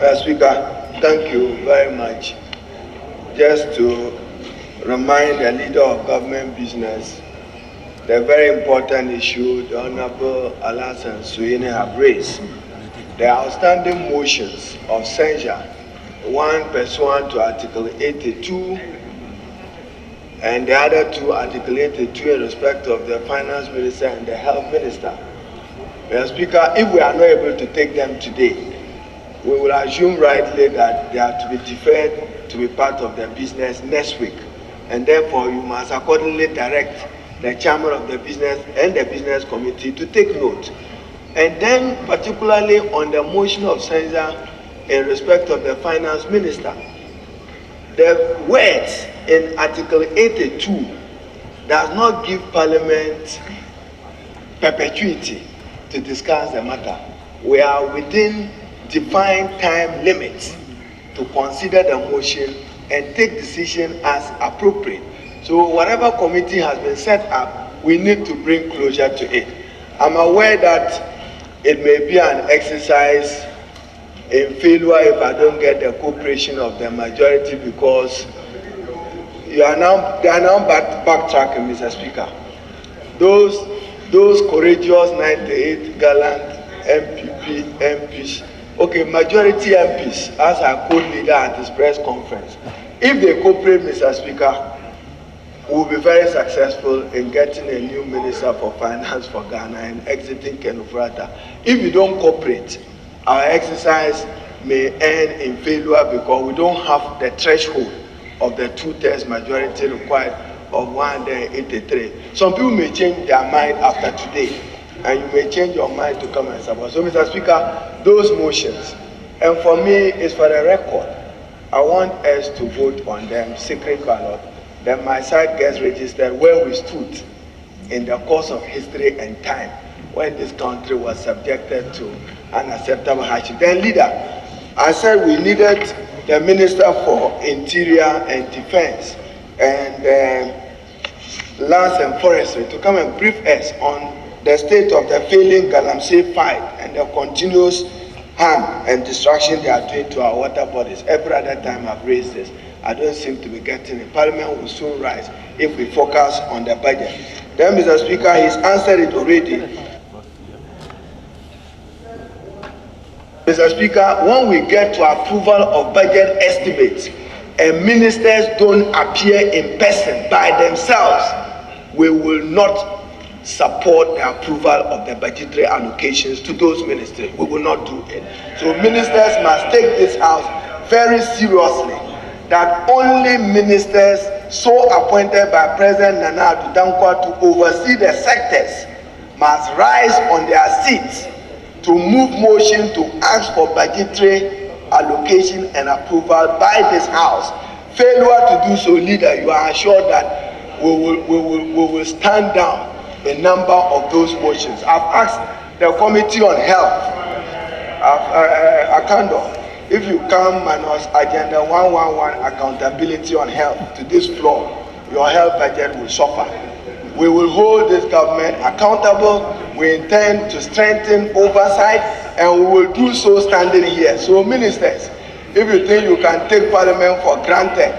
Speaker, thank you very much. Just to remind the leader of government business the very important issue the Honorable Alas and Suine have raised. The outstanding motions of censure, one pursuant to Article 82 and the other two Article 82 in respect of the Finance Minister and the Health Minister. Mr. Speaker, if we are not able to take them today, we will assume rightly that they are to be deferred to be part of the business next week. And therefore, you must accordingly direct the chairman of the business and the business committee to take note. And then, particularly on the motion of censure in respect of the finance minister, the words in Article 82 does not give Parliament perpetuity to discuss the matter. We are within defined time limits to consider the motion and take decision as appropriate. So whatever committee has been set up, we need to bring closure to it. I'm aware that it may be an exercise in failure if I don't get the cooperation of the majority, because they are now backtracking, Mr. Speaker. Those courageous 98 gallant MPs, okay, majority MPs, as our co-leader at this press conference, if they cooperate, Mr. Speaker, we will be very successful in getting a new Minister for Finance for Ghana and exiting Ofori-Atta. If you don't cooperate, our exercise may end in failure because we don't have the threshold of the 2/3 majority required of 183. Some people may change their mind after today, and you may change your mind to come and support. So, Mr. Speaker, those motions, and for me, it's for the record, I want us to vote on them, secret ballot. Then my side gets registered where we stood in the course of history and time when this country was subjected to unacceptable hardship. Then, leader, I said we needed the Minister for Interior and Defense and Lands and Forestry to come and brief us on the state of the failing Galamsey fight and the continuous harm and destruction they are doing to our water bodies. Every other time I've raised this, I don't seem to be getting it. Parliament will soon rise if we focus on the budget. Then, Mr. Speaker, he's answered it already. Mr. Speaker, when we get to approval of budget estimates and ministers don't appear in person by themselves, we will not support the approval of the budgetary allocations to those ministers. We will not do it. So ministers must take this house very seriously, that only ministers so appointed by President Nana Addo Dankwa to oversee the sectors must rise on their seats to move motion to ask for budgetary allocation and approval by this house. Failure to do so, leader, you are assured that we will stand down a number of those motions. I've asked the Committee on Health, Akando, if you come minus Agenda 111, accountability on health, to this floor, your health budget will suffer. We will hold this government accountable. We intend to strengthen oversight, and we will do so standing here. So, ministers, if you think you can take Parliament for granted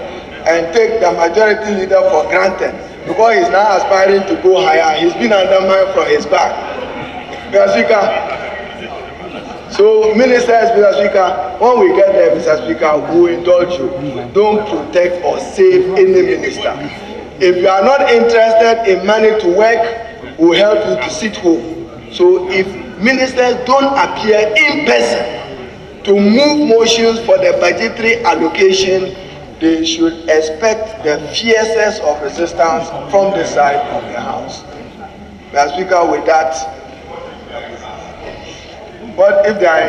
and take the majority leader for granted, because he's now aspiring to go higher, he's been undermined from his back. Mr. Speaker, so ministers, Mr. Speaker, when we get there, Mr. Speaker, we will indulge you. Don't protect or save any minister. If you are not interested in money to work, we'll help you to sit home. So if ministers don't appear in person to move motions for the budgetary allocation, they should expect the fiercest of resistance from the side of the House. Mr. Speaker, with that, but if they are